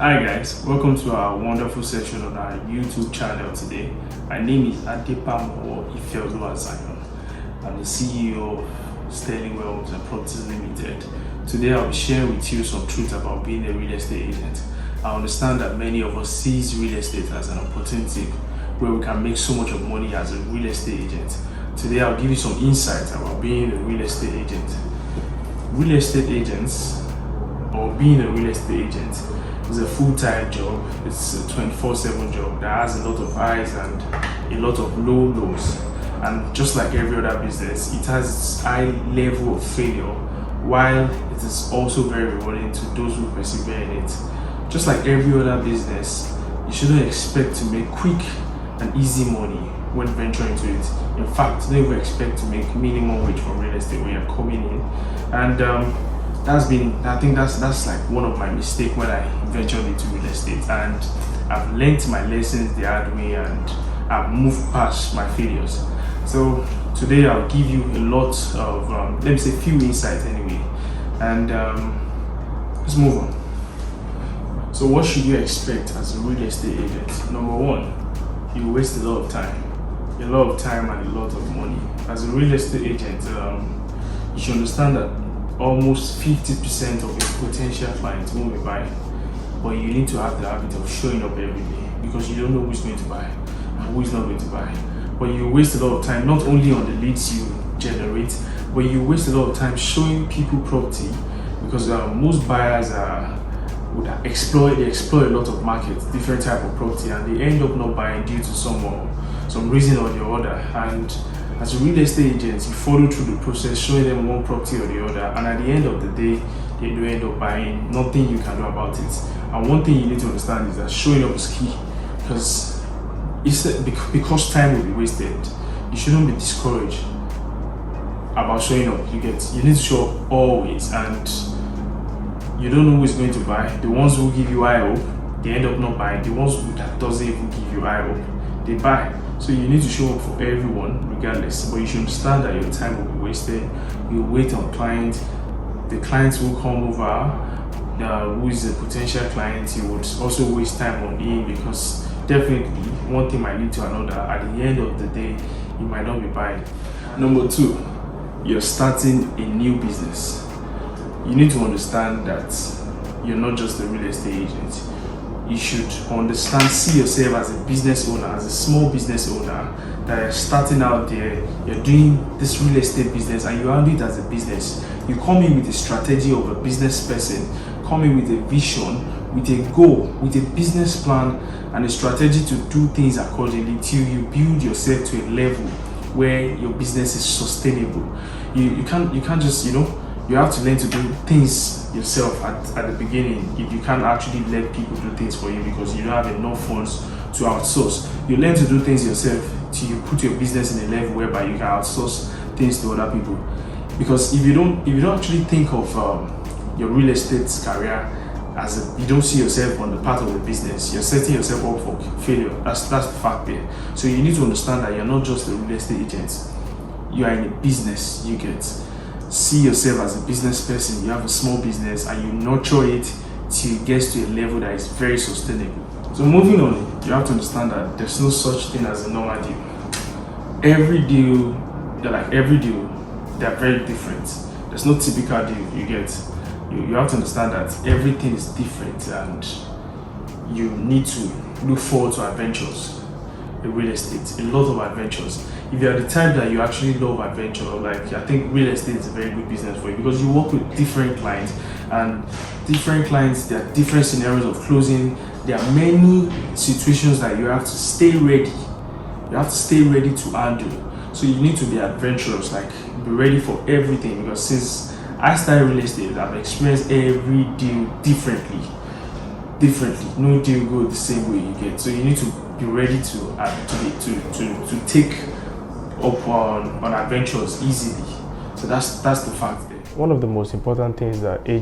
Hi guys, welcome to our wonderful session on our YouTube channel today. My name is Adebamowo Ifeoluwa Zion. I'm the CEO of Sterling Wealth and Properties Limited. Today I'll be sharing with you some truth about being a real estate agent. I understand that many of us see real estate as an opportunity where we can make so much of money as a real estate agent. Today I'll give you some insights about being a real estate agent. Real estate agents, or being a real estate agent, is a full-time job. It's a 24/7 job that has a lot of highs and a lot of lows. And just like every other business, it has its high level of failure, while it is also very rewarding to those who persevere in it. Just like every other business, you shouldn't expect to make quick and easy money when venturing into it. In fact, don't even expect to make minimum wage from real estate when you're coming in. And I think that's like one of my mistakes when I ventured into real estate, and I've learned my lessons the hard way and I've moved past my failures. So today I'll give you a lot of let me say few insights anyway, and let's move on. So what should you expect as a real estate agent? Number one, you waste a lot of time and a lot of money. As a real estate agent, you should understand that almost 50% of your potential clients won't be buying, but you need to have the habit of showing up every day, because you don't know who's going to buy and who is not going to buy. But you waste a lot of time not only on the leads you generate, but you waste a lot of time showing people property, because most buyers would explore a lot of markets, different type of property, and they end up not buying due to some reason or the other. And as a real estate agent, you follow through the process, showing them one property or the other, and at the end of the day, they do end up buying. Nothing you can do about it. And one thing you need to understand is that showing up is key, because time will be wasted. You shouldn't be discouraged about showing up. You need to show up always, and you don't know who is going to buy. The ones who give you high hope, they end up not buying. The ones that doesn't even give you high hope, they buy. So you need to show up for everyone regardless, but you should understand that your time will be wasted. You wait on clients. The clients will come over, who is a potential client, you would also waste time on him, because definitely one thing might lead to another. At the end of the day, you might not be buying. Number two, you're starting a new business. You need to understand that you're not just a real estate agent. You should see yourself as a business owner, as a small business owner, that you're starting out there, you're doing this real estate business, and you handle it as a business. You come in with a strategy of a business person, come in with a vision, with a goal, with a business plan, and a strategy to do things accordingly till you build yourself to a level where your business is sustainable. You can't just, you have to learn to do things yourself at the beginning. If you can't actually let people do things for you because you don't have enough funds to outsource, you learn to do things yourself till you put your business in a level whereby you can outsource things to other people. Because if you don't actually think of your real estate career you don't see yourself on the path of the business, you're setting yourself up for failure. That's the fact there. So you need to understand that you're not just a real estate agent. You are in a business. You get. See yourself as a business person. You have a small business and you nurture it till it gets to a level that is very sustainable. So moving on, you have to understand that there's no such thing as a normal deal. Every deal, they're very different. There's no typical deal you get. You have to understand that everything is different, and you need to look forward to adventures in real estate, a lot of adventures. If you're the type that you actually love adventure, I think real estate is a very good business for you, because you work with different clients, and different clients, there are different scenarios of closing. There are many situations that you have to stay ready. You have to stay ready to handle. So you need to be adventurous, be ready for everything, because since I started real estate, I've experienced every deal differently. No deal goes the same way you get. So you need to be ready to take up on adventures easily. So that's the fact there. One of the most important things that real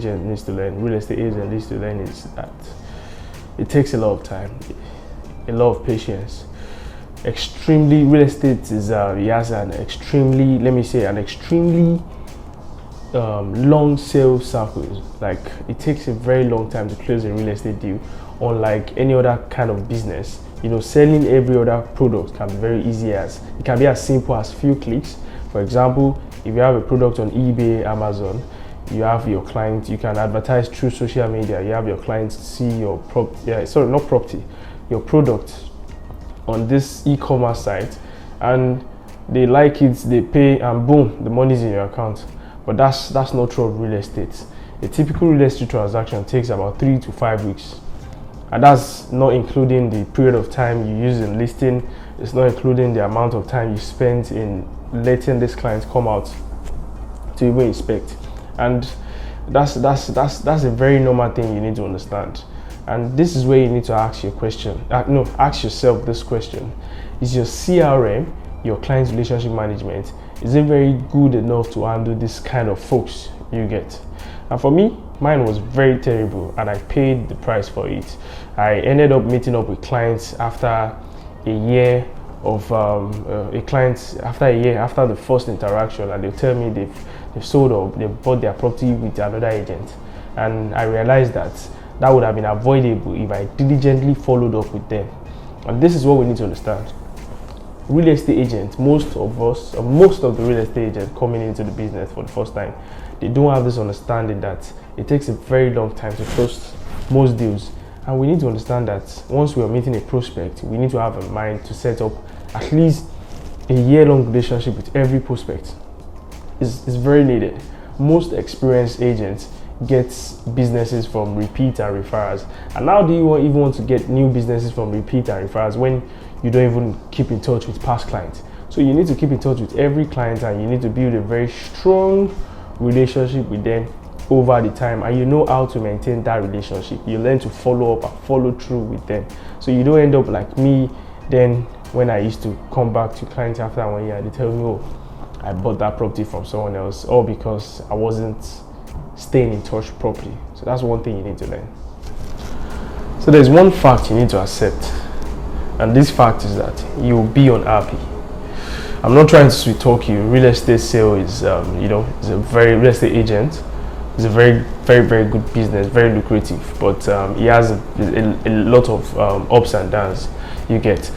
estate agent needs to learn, is that it takes a lot of time, a lot of patience. Real estate has an extremely long sales cycles. Like it takes a very long time to close a real estate deal. Unlike any other kind of business, selling every other product can be very easy, as it can be as simple as few clicks. For example, if you have a product on eBay, Amazon, you have your clients, you can advertise through social media, you have your clients see your your product on this e-commerce site, and they like it, they pay, and boom, the money's in your account. But that's not true of real estate. A typical real estate transaction takes about 3 to 5 weeks. And that's not including the period of time you use in listing. It's not including the amount of time you spend in letting this client come out to even inspect. And that's a very normal thing you need to understand. And this is where you need to ask ask yourself this question: is your CRM, your client relationship management, is it very good enough to handle this kind of folks you get? And for me, mine was very terrible, and I paid the price for it. I ended up meeting up with clients after a year of after the first interaction, and they tell me they've sold or they bought their property with another agent. And I realized that would have been avoidable if I diligently followed up with them. And this is what we need to understand. Real estate agents, most of the real estate agents coming into the business for the first time, they don't have this understanding that it takes a very long time to close most deals. And we need to understand that once we are meeting a prospect, we need to have a mind to set up at least a year-long relationship with every prospect. It's very needed. Most experienced agents get businesses from repeat and referrals. And how do you even want to get new businesses from repeat and referrals when you don't even keep in touch with past clients? So you need to keep in touch with every client, and you need to build a very strong relationship with them over the time, and you know how to maintain that relationship. You learn to follow up and follow through with them, so you don't end up like me. Then when I used to come back to clients after 1 year, they tell me, oh, I bought that property from someone else, or because I wasn't staying in touch properly. So that's one thing you need to learn. So there's one fact you need to accept, and this fact is that you'll be unhappy. I'm not trying to sweet talk you. Real estate sale is, real estate agent is a very, very, very good business, very lucrative, but it has a lot of ups and downs. You get,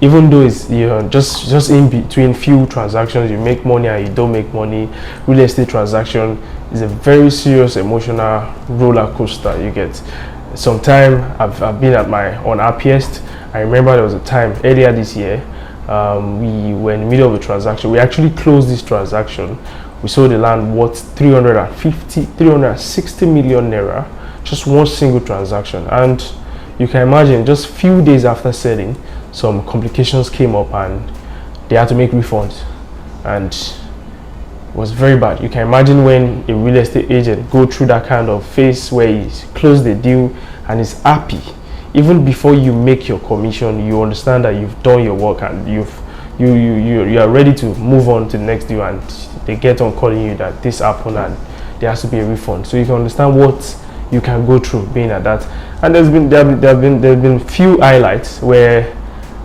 even though it's just in between few transactions, you make money and you don't make money. Real estate transaction is a very serious emotional roller coaster. You get. Sometime I've been at my unhappiest. I remember there was a time earlier this year. We were in the middle of a transaction. We actually closed this transaction. We sold the land worth 360 million naira, just one single transaction. And you can imagine, just few days after selling, some complications came up and they had to make refunds, and it was very bad. You can imagine when a real estate agent go through that kind of phase where he's closed the deal and is happy. Even before you make your commission, you understand that you've done your work and you are ready to move on to the next deal, and they get on calling you that this happened and there has to be a refund. So you can understand what you can go through being at that. And there have been few highlights where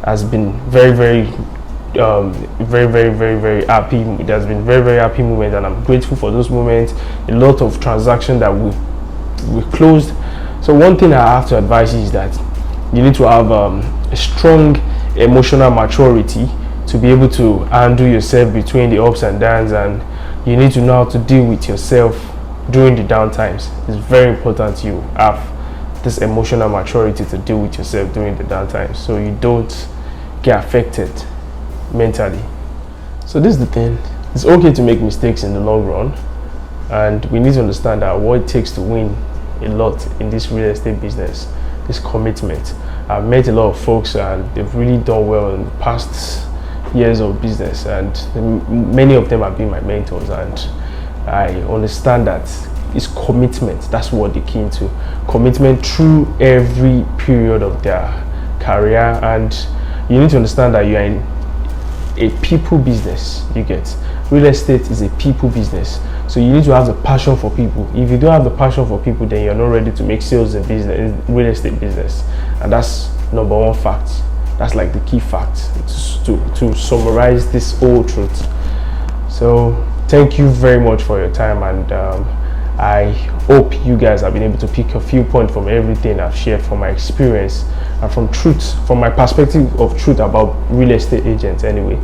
has been very, very happy. There's been very, very happy moments, and I'm grateful for those moments. A lot of transactions that we closed. So one thing I have to advise is that you need to have a strong emotional maturity to be able to handle yourself between the ups and downs, and you need to know how to deal with yourself during the down times. It's very important you have this emotional maturity to deal with yourself during the down times, so you don't get affected mentally. So this is the thing: it's okay to make mistakes in the long run, and we need to understand that what it takes to win a lot in this real estate business is commitment. I've met a lot of folks and they've really done well in the past years of business, and many of them have been my mentors, and I understand that it's commitment. That's what they key into. Commitment through every period of their career, and you need to understand that you are in a people business. You get, real estate is a people business, so you need to have the passion for people. If you don't have the passion for people, then you're not ready to make sales in business, in real estate business. And that's number one fact. That's like the key fact to summarize this whole truth. So Thank you very much for your time, and I hope you guys have been able to pick a few points from everything I've shared, from my experience and from my perspective of truth about real estate agents anyway.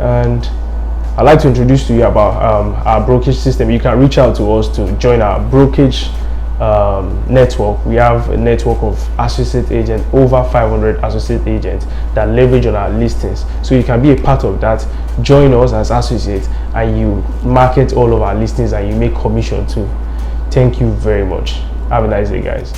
And I'd like to introduce to you about our brokerage system. You can reach out to us to join our brokerage network. We have a network of associate agents, over 500 associate agents that leverage on our listings. So you can be a part of that. Join us as associates, and you market all of our listings and you make commission too. Thank you very much. Have a nice day, guys.